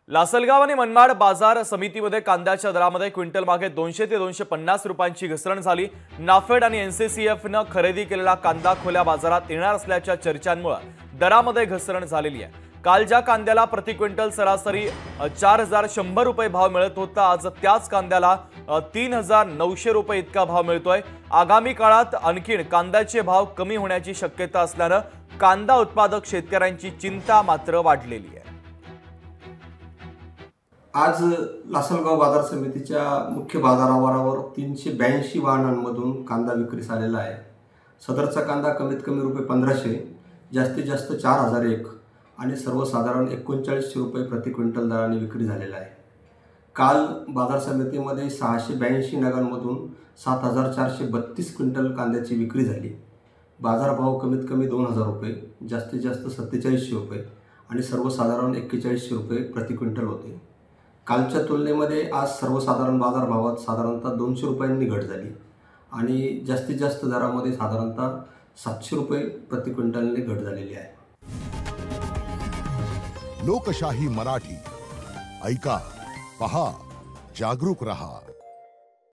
लासलगाव आणि मनमाड बाजार समितीमध्ये कांद्याच्या दरामध्ये क्विंटल मागे 200 ते 250 रुपयांची घसरण झाली। नाफेड आणि एनसीसीएफनं खरेदी केलेला कांदा खुल्या बाजारात येणार असल्याच्या चर्चांमुळे दरामध्ये घसरण झालेली आहे। काल ज्या कांद्याला प्रति क्विंटल सरासरी 4100 रुपये भाव मिळत होता, आज त्याच कांद्याला 3900 रुपये इतका भाव मिळतोय। आगामी काळात आणखीन कांद्याचे भाव कमी होण्याची शक्यता असल्याने कांदा उत्पादक शेतकऱ्यांची चिंता मात्र वाढलेली आहे। आज लासलगाव बाजार समितीच्या मुख्य बाजार आवारावर 382 वाहनांमधून कांदा विक्रीस आलेला आहे। सदरचा कांदा कमीत कमी रुपये 1500, जास्तीत जास्त 4001 आणि सर्वसाधारण 3900 रुपये प्रति क्विंटल दराने विक्री झालेला आहे। काल बाजार समितीमध्ये 682 नगांमधून 7432 क्विंटल कांद्याची विक्री झाली। बाजारभाव कमीत कमी 2000 रुपये, जास्तीत जास्त 4700 रुपये आणि सर्वसाधारण 4100 रुपये प्रति क्विंटल होते। कालच्या तुलनेमध्ये आज सर्वसाधारण बाजारभावात साधारणतः 200 रुपयांनी घट झाली आणि जास्तीत जास्त दरामध्ये साधारणतः 700 रुपये प्रति क्विंटलने घट झालेली आहे। लोकशाही मराठी ऐका, पहा, जागरूक रहा।